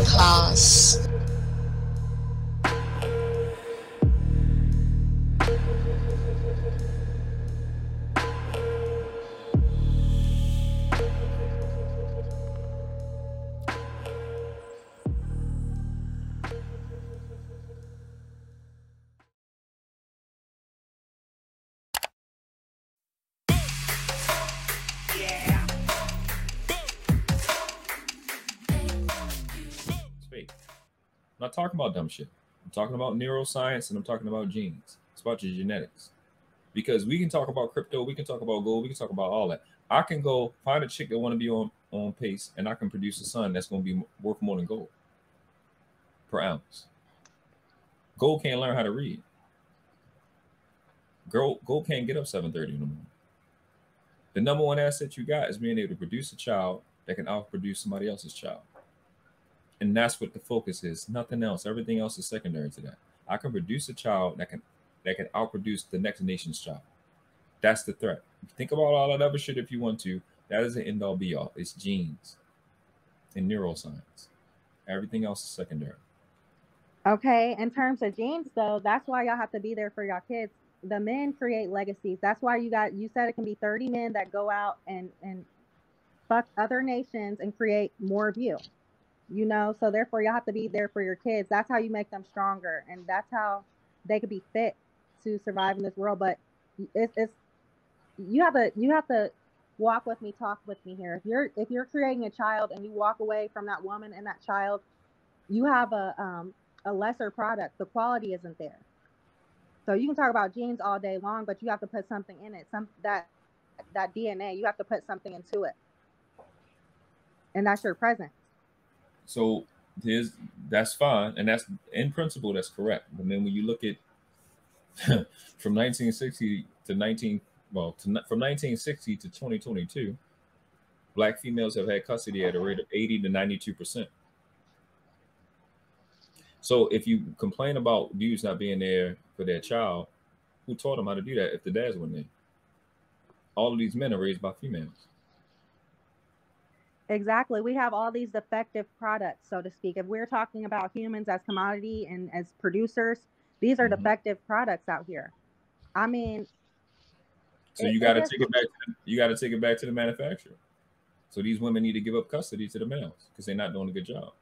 class. I'm not talking about dumb shit. I'm talking about neuroscience and I'm talking about genes. It's about your genetics. Because we can talk about crypto, we can talk about gold, we can talk about all that. I can go find a chick that want to be on pace and I can produce a son that's going to be worth more than gold per ounce. Gold can't learn how to read. Gold can't get up 7:30 in the morning. The number one asset you got is being able to produce a child that can outproduce somebody else's child. And that's what the focus is. Nothing else. Everything else is secondary to that. I can produce a child that can outproduce the next nation's child. That's the threat. Think about all that other shit if you want to. That is the end all be all. It's genes and neuroscience. Everything else is secondary. Okay, in terms of genes though, that's why y'all have to be there for y'all kids. The men create legacies. That's why you said it can be 30 men that go out and fuck other nations and create more of you. You know, so therefore y'all have to be there for your kids. That's how you make them stronger, and that's how they could be fit to survive in this world. But it's you have to walk with me, talk with me here. If you're creating a child and you walk away from that woman and that child, you have a lesser product. The quality isn't there. So you can talk about genes all day long, but you have to put something in it. That DNA, you have to put something into it, and that's your presence. So that's fine, and that's in principle that's correct. But then when you look at from 1960 to 2022, Black females have had custody at a rate of 80 to 92%. So if you complain about dudes not being there for their child, who taught them how to do that if the dads weren't there? All of these men are raised by females. Exactly. We have all these defective products, so to speak. If we're talking about humans as commodity and as producers, these are defective products out here. I mean, so you got to take it back. You got to take it back to the manufacturer. So these women need to give up custody to the males because they're not doing a good job.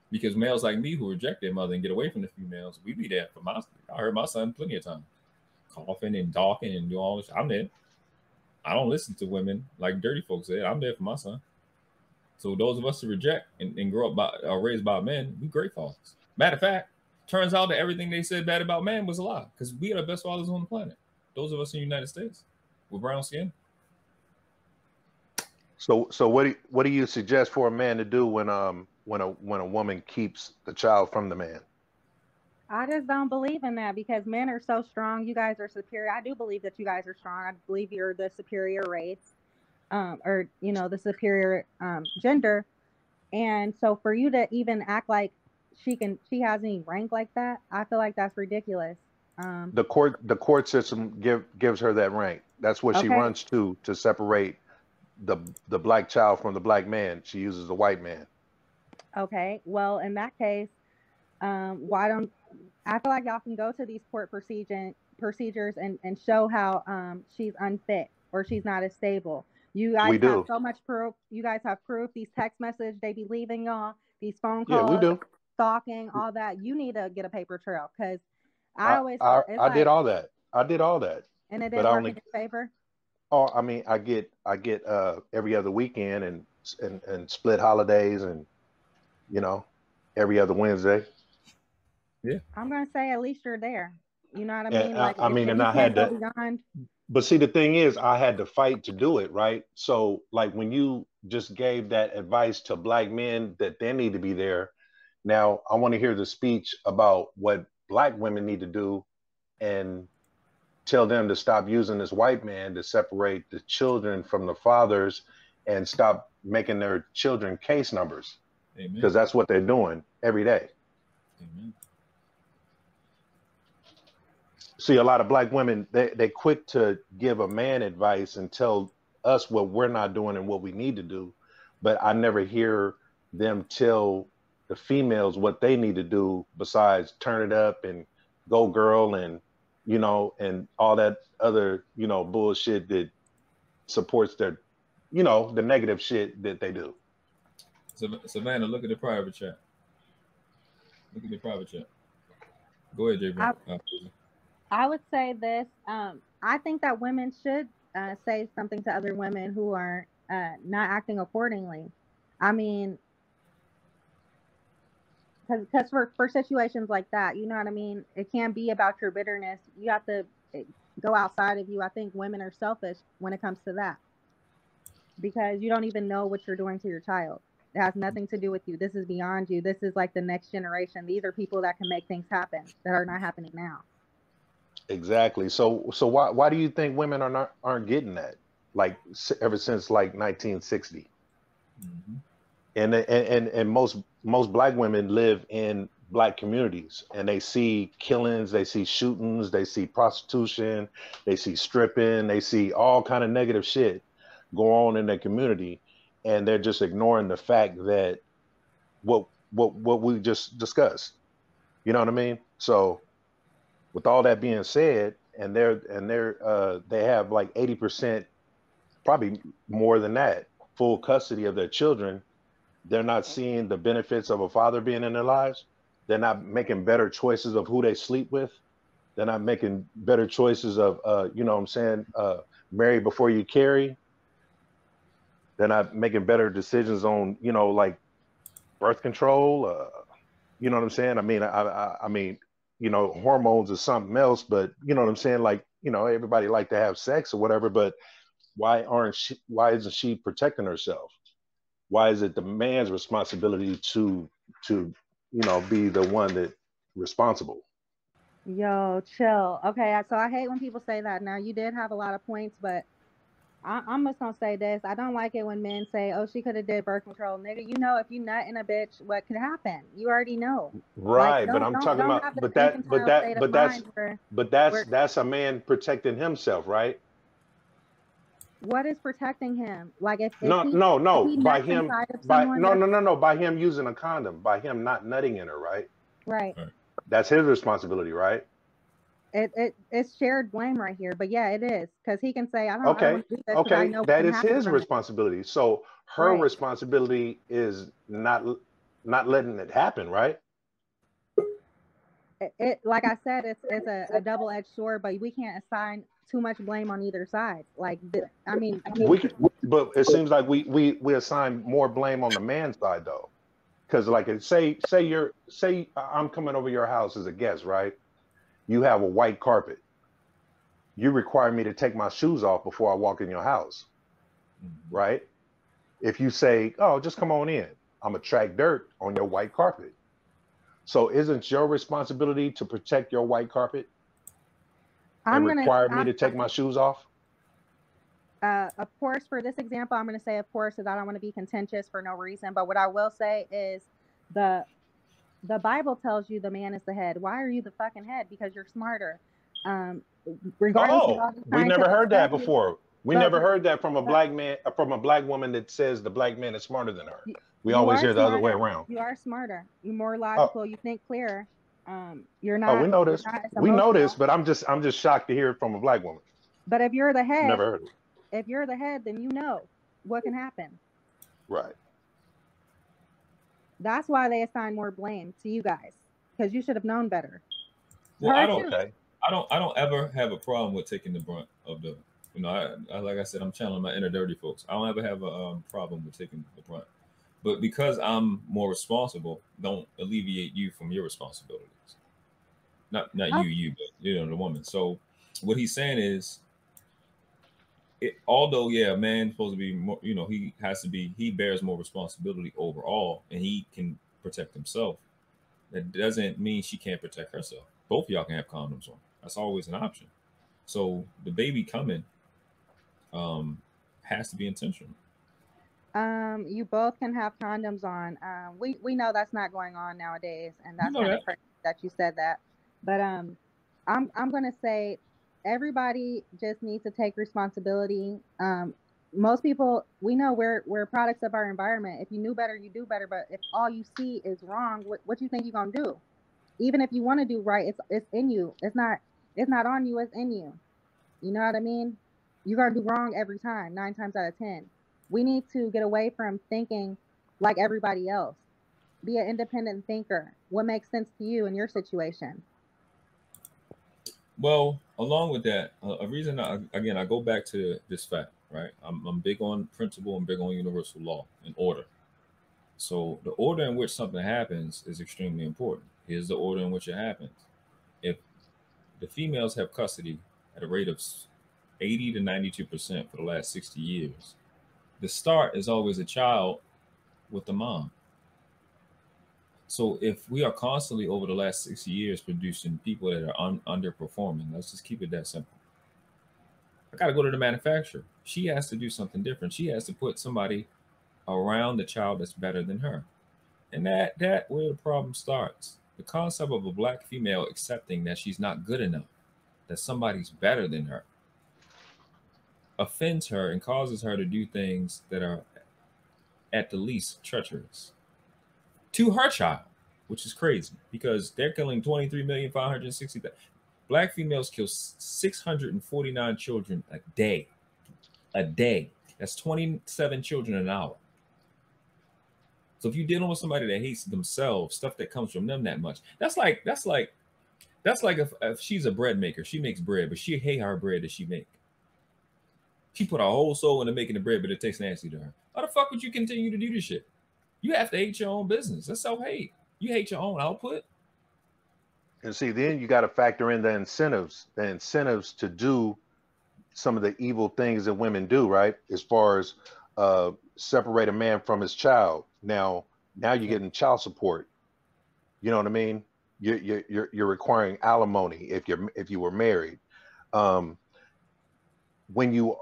Because males like me who reject their mother and get away from the females, we be there for I heard my son plenty of times, coughing and talking and doing all this. I'm there. I don't listen to women like dirty folks say. I'm there for my son. So those of us who reject and grow up are raised by men, we great fathers. Matter of fact, turns out that everything they said bad about man was a lie because we are the best fathers on the planet. Those of us in the United States with brown skin. So what do you suggest for a man to do when a woman keeps the child from the man? I just don't believe in that because men are so strong. You guys are superior. I do believe that you guys are strong. I believe you're the superior race. Or the superior gender, and so for you to even act like she has any rank like that, I feel like that's ridiculous. The court system gives her that rank. That's what she runs to separate the black child from the black man. She uses the white man. Okay, well in that case, why don't I feel like y'all can go to these court procedures and show how she's unfit or she's not as stable. You guys have so much proof. You guys have proof. These text messages they be leaving y'all. These phone calls. Yeah, we do. Stalking, all that. You need to get a paper trail because I did all that. I did all that. And it didn't work in your favor? Oh, I mean, I get every other weekend and split holidays and every other Wednesday. Yeah. I'm gonna say at least you're there. You know what I mean? And I had to. But see, the thing is, I had to fight to do it, right? So, like, when you just gave that advice to black men that they need to be there, now I want to hear the speech about what black women need to do and tell them to stop using this white man to separate the children from the fathers and stop making their children case numbers. Because that's what they're doing every day. Amen. See, a lot of black women, they quick to give a man advice and tell us what we're not doing and what we need to do. But I never hear them tell the females what they need to do besides turn it up and go girl and, you know, and all that other, you know, bullshit that supports their, you know, the negative shit that they do. Savannah, look at the private chat. Look at the private chat. Go ahead, J. I would say this. I think that women should say something to other women who are not acting accordingly. I mean, because for situations like that, you know what I mean? It can't be about your bitterness. You have to go outside of you. I think women are selfish when it comes to that, because you don't even know what you're doing to your child. It has nothing to do with you. This is beyond you. This is like the next generation. These are people that can make things happen that are not happening now. Exactly. So why do you think women aren't getting that? Like ever since like 1960. Mm-hmm. And most black women live in black communities, and they see killings, they see shootings, they see prostitution, they see stripping, they see all kind of negative shit go on in their community, and they're just ignoring the fact that what we just discussed. You know what I mean? So with all that being said, and they have like 80%, probably more than that, full custody of their children. They're not seeing the benefits of a father being in their lives. They're not making better choices of who they sleep with. They're not making better choices of, you know what I'm saying, marry before you carry. They're not making better decisions on, you know, like birth control. You know what I'm saying? I mean, I mean, you know, hormones is something else, but you know what I'm saying? Like, you know, everybody like to have sex or whatever, but why isn't she protecting herself? Why is it the man's responsibility to you know, be the one that responsible? Yo, chill. Okay, so I hate when people say that. Now, you did have a lot of points, but I'm just gonna say this. I don't like it when men say, "Oh, she could have did birth control." Nigga, you know, if you nut in a bitch, what could happen? You already know. Right, like, but I'm talking about, that's a man protecting himself, right? What is protecting him? Like if no, by him, by him using a condom, by him not nutting in her, right? Right. That's his responsibility, right? It's shared blame right here, but yeah, it is, because he can say, I don't okay, do this, okay, I know that is his responsibility. So her responsibility is not letting it happen, right? It like I said, it's a double-edged sword, but we can't assign too much blame on either side. Like, I mean, but it seems like we assign more blame on the man's side though, because like say I'm coming over your house as a guest, right? You have a white carpet. You require me to take my shoes off before I walk in your house, right? If you say, "Oh, just come on in," I'm gonna track dirt on your white carpet. So isn't your responsibility to protect your white carpet and require me to take my shoes off? Of course, for this example, I'm going to say, of course, because I don't want to be contentious for no reason. But what I will say is the Bible tells you the man is the head. Why are you the fucking head? Because you're smarter. Regardless we never heard that before. We never heard that from a black man, from a black woman that says the black man is smarter than her. We always hear the other way around. You are smarter. You're more logical. You think clearer. You're not. Oh, we know this. We know this, but I'm just shocked to hear it from a black woman. But if you're the head, never heard it. If you're the head, then you know what can happen. Right. That's why they assign more blame to you guys, because you should have known better. Well, I don't ever have a problem with taking the brunt of the, you know, I like I said, I'm channeling my inner dirty folks. I don't ever have a problem with taking the brunt, but because I'm more responsible, don't alleviate you from your responsibilities. Not you, but you know, the woman. So what he's saying is, although a man's supposed to be more, you know, he bears more responsibility overall, and he can protect himself. That doesn't mean she can't protect herself. Both of y'all can have condoms on. That's always an option. So the baby coming has to be intentional. You both can have condoms on. We know that's not going on nowadays, and that's kind of crazy that you said that. But I'm gonna say everybody just needs to take responsibility. most people, we know we're products of our environment. If you knew better, you do better. But if all you see is wrong, what you think you're gonna do? Even if you want to do right, it's in you. It's not on you. It's in you. You know what I mean? You're gonna do wrong every time, 9 times out of 10. We need to get away from thinking like everybody else. Be an independent thinker. What makes sense to you in your situation? Well, along with that, a reason I go back to this fact, right? I'm big on principle and big on universal law and order. So the order in which something happens is extremely important. Here's the order in which it happens. If the females have custody at a rate of 80 to 92% for the last 60 years, the start is always a child with the mom. So if we are constantly over the last 60 years producing people that are underperforming, let's just keep it that simple. I got to go to the manufacturer. She has to do something different. She has to put somebody around the child that's better than her. And that where the problem starts. The concept of a black female accepting that she's not good enough, that somebody's better than her, offends her and causes her to do things that are at the least treacherous to her child, which is crazy because they're killing 23,560,000. Black females kill 649 children a day. A day. That's 27 children an hour. So if you're dealing with somebody that hates themselves, stuff that comes from them that much, that's like if she's a bread maker, she makes bread, but she hate her bread that she make. She put her whole soul into making the bread, but it tastes nasty to her. How the fuck would you continue to do this shit? You have to hate your own business. That's self-hate. You hate your own output. And see, then you got to factor in the incentives to do some of the evil things that women do, right? As far as separate a man from his child. Now you're getting child support. You know what I mean? You're requiring alimony if you were married. When you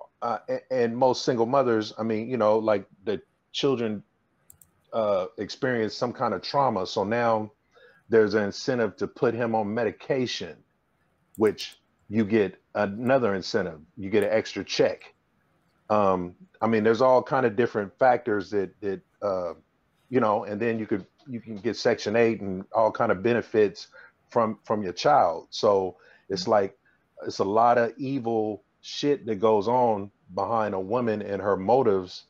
and most single mothers, I mean, you know, like the children experience some kind of trauma, so now there's an incentive to put him on medication, which you get another incentive. You get an extra check. I mean, there's all kind of different factors that you know, and then you can get Section 8 and all kind of benefits from your child. So it's like it's a lot of evil shit that goes on behind a woman and her motives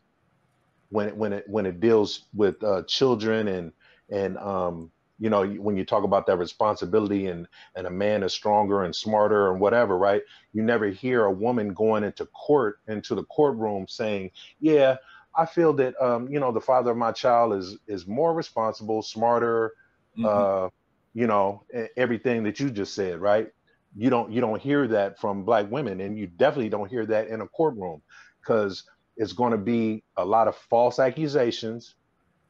when it deals with children and you know, when you talk about that responsibility and a man is stronger and smarter and whatever, right? You never hear a woman going into the courtroom saying, yeah, I feel that, you know, the father of my child is more responsible, smarter, you know, everything that you just said, right? You don't hear that from Black women, and you definitely don't hear that in a courtroom, because it's going to be a lot of false accusations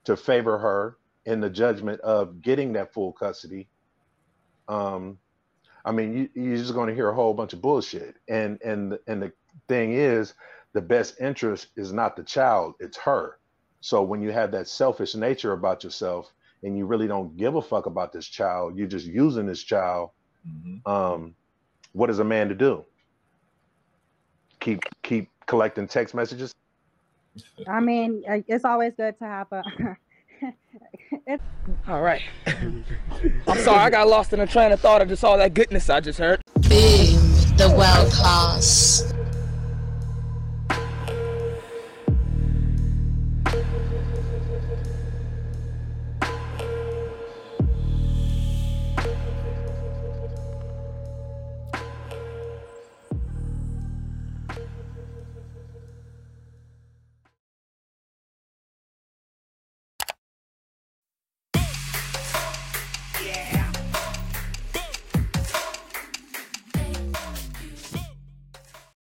to favor her in the judgment of getting that full custody. I mean, you're just going to hear a whole bunch of bullshit. And the thing is, the best interest is not the child, it's her. So when you have that selfish nature about yourself and you really don't give a fuck about this child, you're just using this child. What is a man to do? Keep collecting text messages? I mean, it's always good to have a all right. I'm sorry, I got lost in a train of thought of just all that goodness I just heard. Boom, the world class.